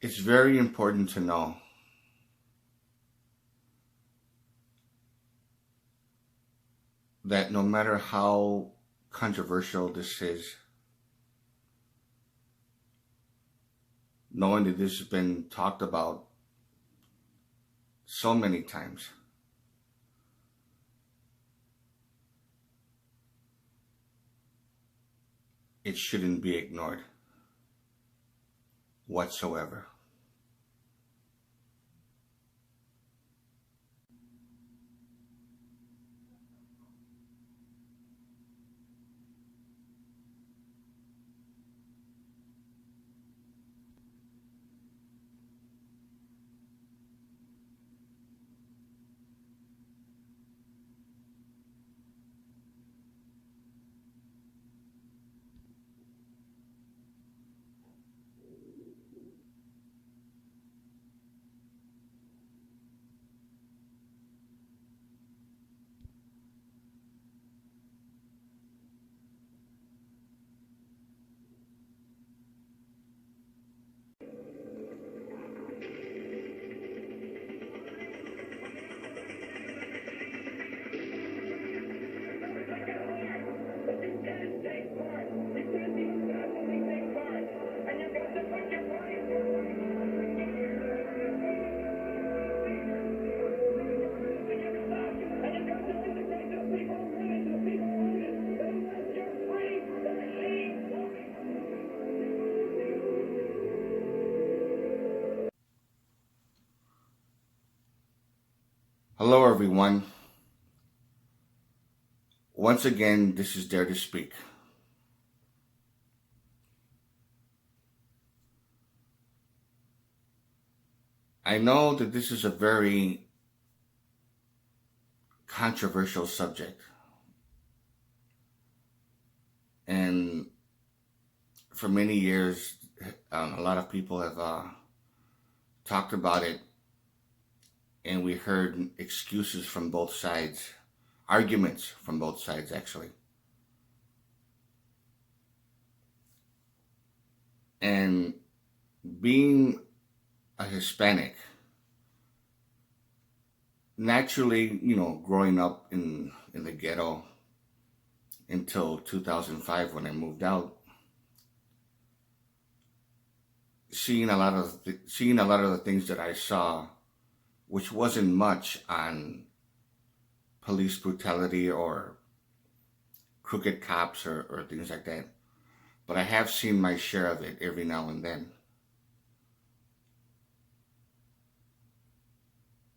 It's very important to know that no matter how controversial this is, knowing that this has been talked about so many times, it shouldn't be ignored whatsoever. Hello, everyone. Once again, this is Dare to Speak. I know that this is a very controversial subject, and for many years, a lot of people have talked about it, and we heard excuses from both sides, arguments from both sides, actually. And being a Hispanic, naturally, growing up in the ghetto until 2005 when I moved out, seeing a lot of the things that I saw, which wasn't much on police brutality or crooked cops or things like that, but I have seen my share of it every now and then.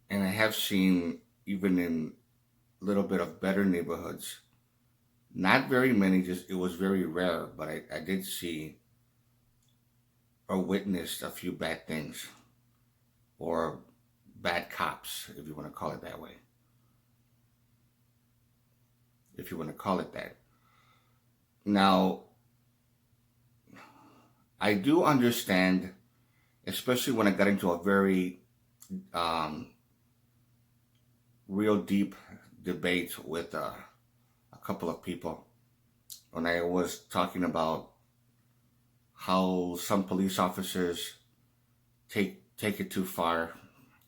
And I have seen, even in a little bit of better neighborhoods, not very many, just it was very rare, but I did see or witnessed a few bad things, or bad cops, if you want to call it that way. If you want to call it that. Now, I do understand, especially when I got into a very real deep debate with a couple of people when I was talking about how some police officers take it too far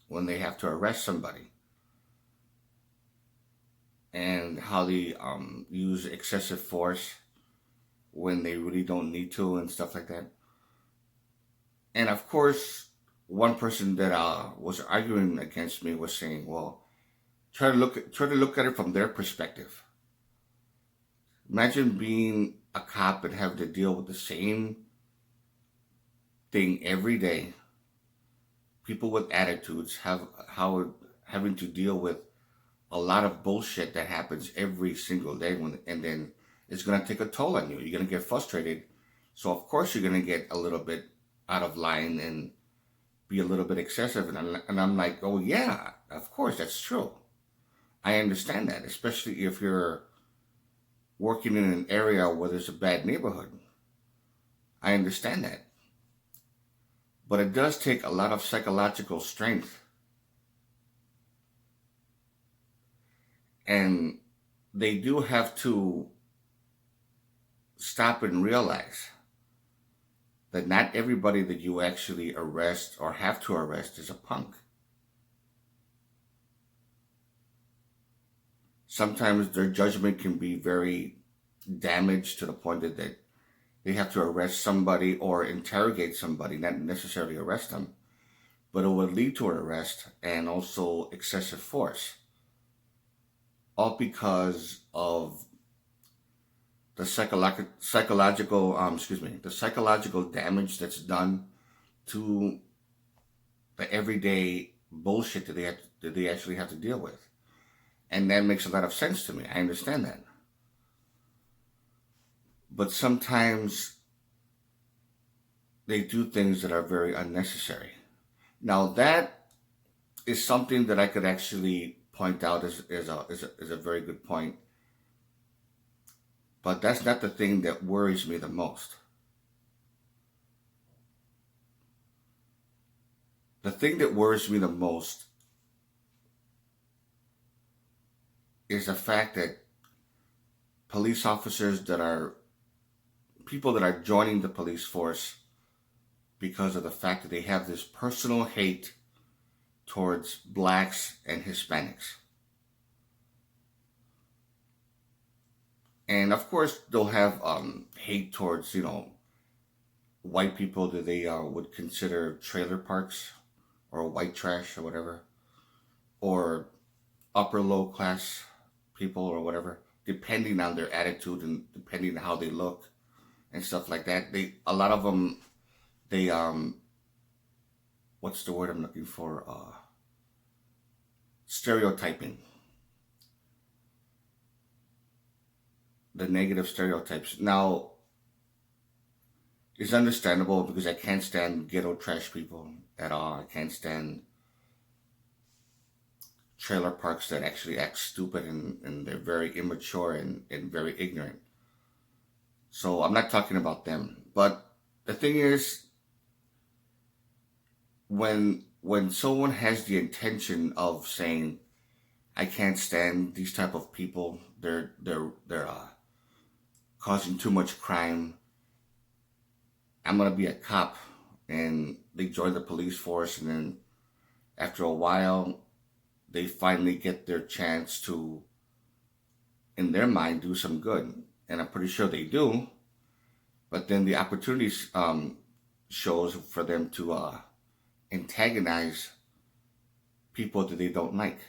when they have to arrest somebody, and how they use excessive force when they really don't need to, and stuff like that. And of course, one person that was arguing against me was saying, "Well, try to look at it from their perspective. Imagine being a cop and having to deal with the same thing every day. People with attitudes having to deal with a lot of bullshit that happens every single day, and then it's going to take a toll on you. You're going to get frustrated. So of course you're going to get a little bit out of line and be a little bit excessive." And I'm like, oh yeah, of course, that's true. I understand that, especially if you're working in an area where there's a bad neighborhood. I understand that. But it does take a lot of psychological strength. And they do have to stop and realize that not everybody that you actually arrest or have to arrest is a punk. Sometimes their judgment can be very damaged to the point that they have to arrest somebody or interrogate somebody, not necessarily arrest them, but it would lead to an arrest and also excessive force, all because of the psychological damage that's done to the everyday bullshit that they actually have to deal with. And that makes a lot of sense to me. I understand that. But sometimes they do things that are very unnecessary. Now that is something that I could actually point out as a very good point. But that's not the thing that worries me the most. The thing that worries me the most is the fact that police officers that are people that are joining the police force because of the fact that they have this personal hate towards blacks and Hispanics. And of course, they'll have hate towards, white people that they would consider trailer parks or white trash or whatever, or upper low class people or whatever, depending on their attitude and depending on how they look and stuff like that. A lot of them, what's the word I'm looking for? Stereotyping. The negative stereotypes. Now, it's understandable because I can't stand ghetto trash people at all. I can't stand trailer parks that actually act stupid and they're very immature and very ignorant. So I'm not talking about them. But the thing is, when someone has the intention of saying, I can't stand these type of people, they're causing too much crime, I'm gonna be a cop, and they join the police force, and then after a while they finally get their chance to, in their mind, do some good. And I'm pretty sure they do. But then the opportunity shows for them to antagonize people that they don't like.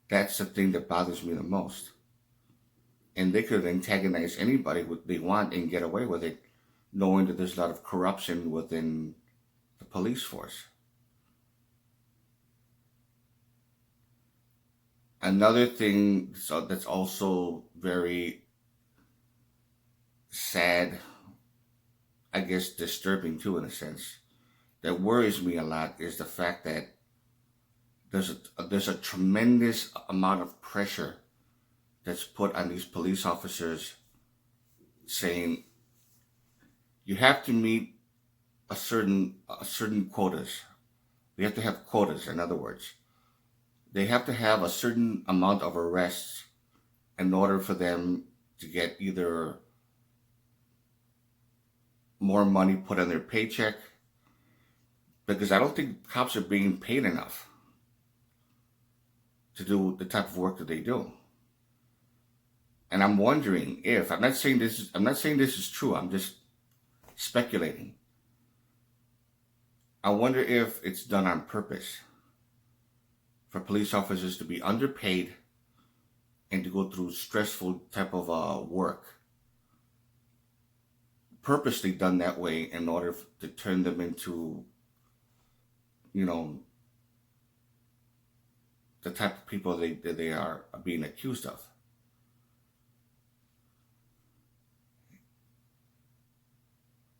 That's the thing that bothers me the most. And they could antagonize anybody they want and get away with it, knowing that there's a lot of corruption within the police force. Another thing that's also very sad, I guess disturbing too in a sense, that worries me a lot is the fact that there's a tremendous amount of pressure that's put on these police officers, saying you have to meet a certain quotas. You have to have quotas, in other words. They have to have a certain amount of arrests in order for them to get either more money put on their paycheck, because I don't think cops are being paid enough to do the type of work that they do. And I'm wondering if, I'm not saying this is true, I'm just speculating. I wonder if it's done on purpose for police officers to be underpaid and to go through stressful type of work, purposely done that way in order to turn them into, the type of people that they are being accused of.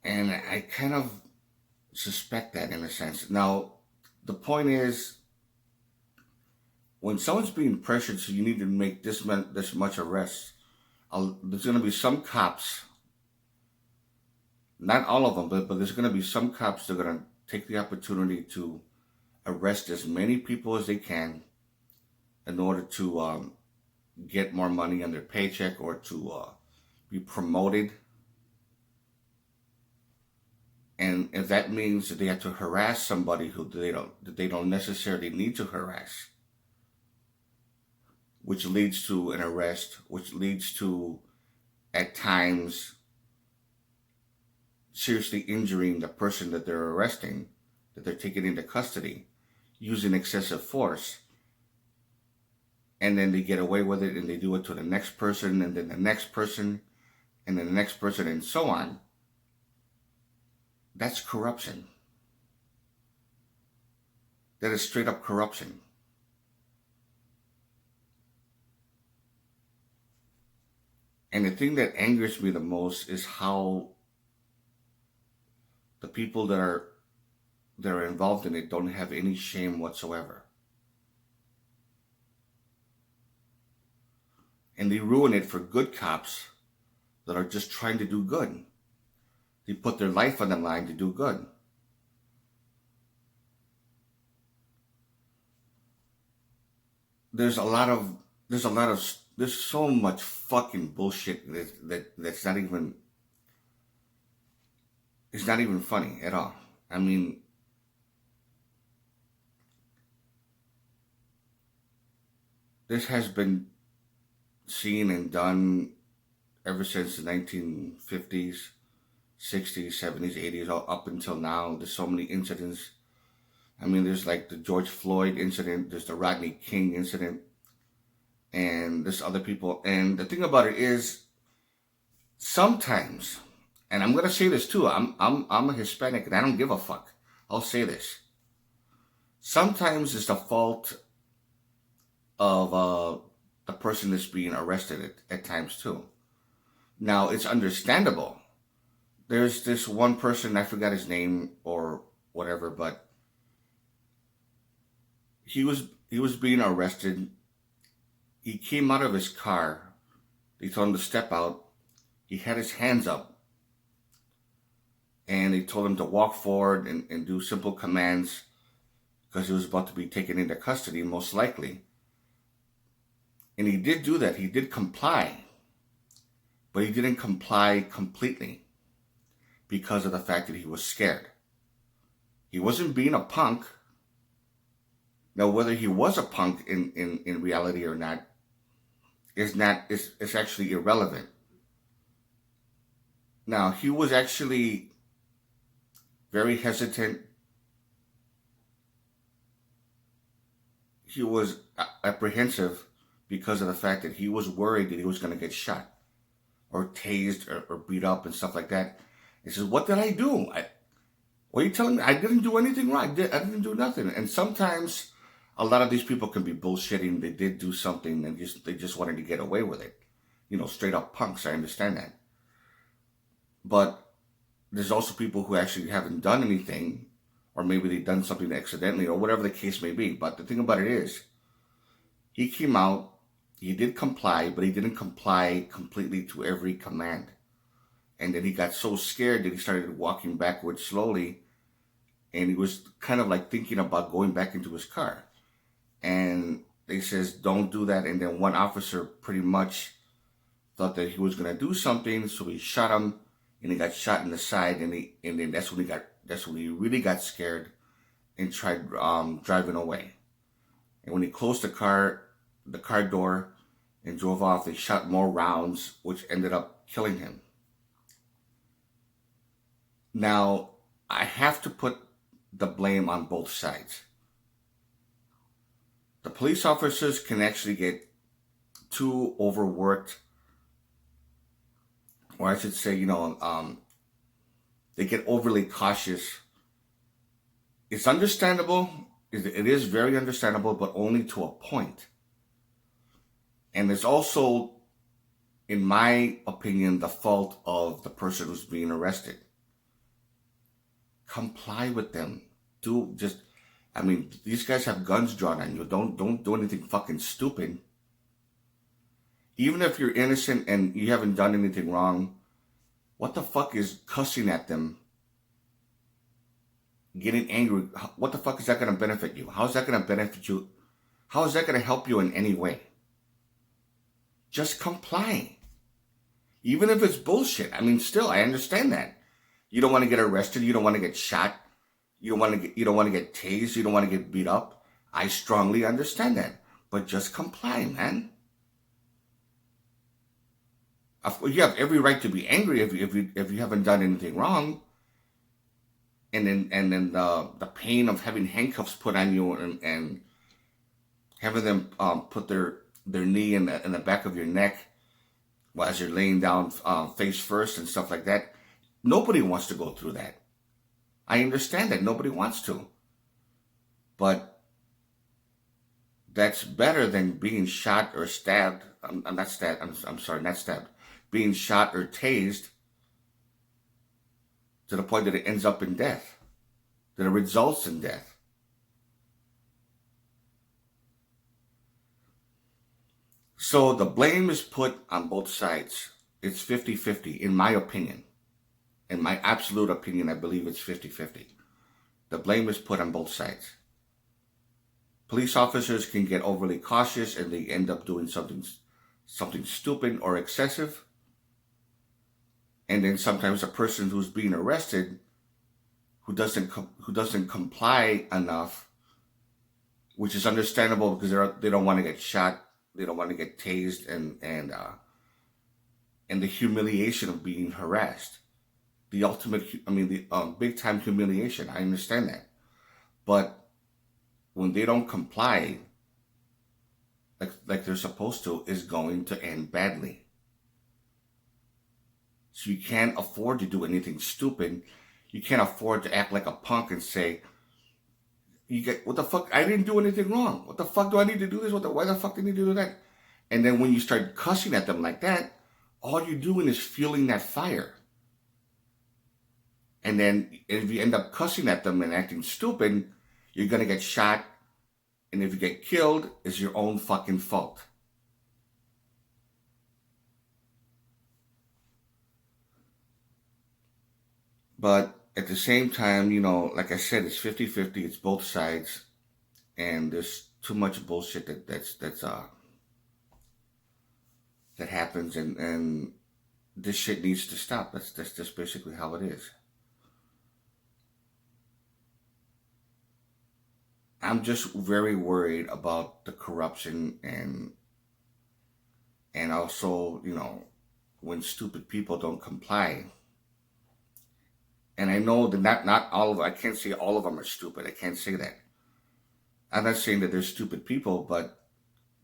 And I kind of suspect that in a sense. Now, the point is, when someone's being pressured, so you need to make this much arrests, there's going to be some cops, not all of them, but there's going to be some cops that are going to take the opportunity to arrest as many people as they can in order to get more money on their paycheck, or to be promoted. And if that means that they have to harass somebody who they don't necessarily need to harass, which leads to an arrest, which leads to, at times, seriously injuring the person that they're arresting, that they're taking into custody, using excessive force, and then they get away with it and they do it to the next person and then the next person and then the next person and so on. That's corruption. That is straight up corruption. And the thing that angers me the most is how the people that are involved in it don't have any shame whatsoever. And they ruin it for good cops that are just trying to do good. They put their life on the line to do good. There's so much fucking bullshit that's not even, it's not even funny at all. I mean, this has been seen and done ever since the 1950s, 60s, 70s, 80s, all up until now. There's so many incidents. I mean, there's like the George Floyd incident, there's the Rodney King incident, and there's other people. And the thing about it is, sometimes, and I'm gonna say this too, I'm a Hispanic and I don't give a fuck. I'll say this. Sometimes it's the fault of the person that's being arrested at times too. Now, it's understandable. There's this one person, I forgot his name or whatever, but he was being arrested. He came out of his car. They told him to step out. He had his hands up. And they told him to walk forward and do simple commands because he was about to be taken into custody, most likely. And he did do that. He did comply. But he didn't comply completely because of the fact that he was scared. He wasn't being a punk. Now, whether he was a punk in reality or not is actually irrelevant. Now, he was actually very hesitant. He was apprehensive because of the fact that he was worried that he was going to get shot or tased or beat up and stuff like that. He says, what did I do? What are you telling me? I didn't do anything wrong. I didn't do nothing. And sometimes a lot of these people can be bullshitting. They did do something and they just wanted to get away with it. You know, straight up punks. I understand that. But there's also people who actually haven't done anything, or maybe they've done something accidentally, or whatever the case may be. But the thing about it is, he came out, he did comply, but he didn't comply completely to every command. And then he got so scared that he started walking backwards slowly, and he was kind of like thinking about going back into his car. And they says, don't do that. And then one officer pretty much thought that he was going to do something, so he shot him, and he got shot in the side, and then that's when he really got scared and tried driving away. And when he closed the car door and drove off, they shot more rounds, which ended up killing him. Now, I have to put the blame on both sides. The police officers can actually get too overworked, or I should say, they get overly cautious. It's understandable. It is very understandable, but only to a point. And it's also, in my opinion, the fault of the person who's being arrested. Comply with them. These guys have guns drawn on you. Don't do anything fucking stupid. Even if you're innocent and you haven't done anything wrong, what the fuck is cussing at them, getting angry? What the fuck is that going to benefit you? How is that going to benefit you? How is that going to help you in any way? Just comply. Even if it's bullshit. I mean, still, I understand that. You don't want to get arrested. You don't want to get shot. You don't want to get tased. You don't want to get beat up. I strongly understand that. But just comply, man. You have every right to be angry if you haven't done anything wrong. And then the pain of having handcuffs put on you and having them put their knee in the back of your neck while as you're laying down face first and stuff like that. Nobody wants to go through that. I understand that nobody wants to, but that's better than being shot or stabbed. Not stabbed. I'm sorry, not stabbed. Being shot or tased to the point that it ends up in death, that it results in death. So the blame is put on both sides. It's 50-50, in my opinion. In my absolute opinion, I believe it's 50-50. The blame is put on both sides. Police officers can get overly cautious and they end up doing something stupid or excessive. And then sometimes a person who's being arrested who doesn't comply enough, which is understandable because they don't want to get shot, they don't want to get tased, and the humiliation of being harassed, the big time humiliation. I understand that, but when they don't comply like they're supposed to, is going to end badly. So you can't afford to do anything stupid. You can't afford to act like a punk and say, what the fuck? I didn't do anything wrong. What the fuck do I need to do this? Why the fuck do I need to do that? And then when you start cussing at them like that, all you're doing is fueling that fire. And then if you end up cussing at them and acting stupid, you're going to get shot. And if you get killed, it's your own fucking fault. But at the same time, like I said, it's 50-50. It's both sides. And there's too much bullshit that happens. And this shit needs to stop. That's just basically how it is. I'm just very worried about the corruption and also, when stupid people don't comply. And I know that not all of them, I can't say all of them are stupid. I can't say that. I'm not saying that they're stupid people, but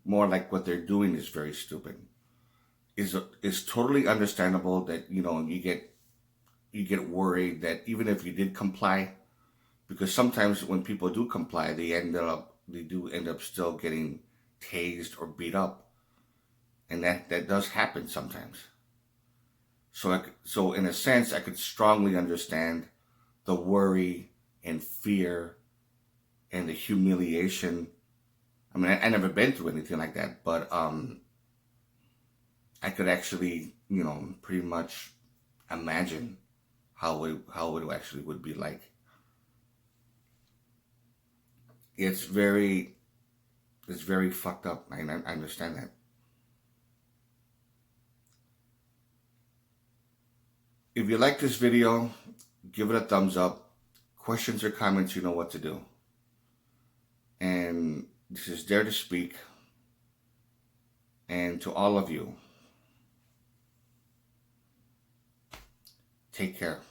more like what they're doing is very stupid. Is totally understandable that, you get worried that even if you did comply, because sometimes when people do comply, they do end up still getting tased or beat up. And that does happen sometimes. So in a sense, I could strongly understand the worry and fear and the humiliation. I mean, I never been through anything like that, but I could actually, pretty much imagine how it actually would be like. It's very fucked up. I understand that. If you like this video, give it a thumbs up. Questions or comments, you know what to do. And this is Dare to Speak. And to all of you, take care.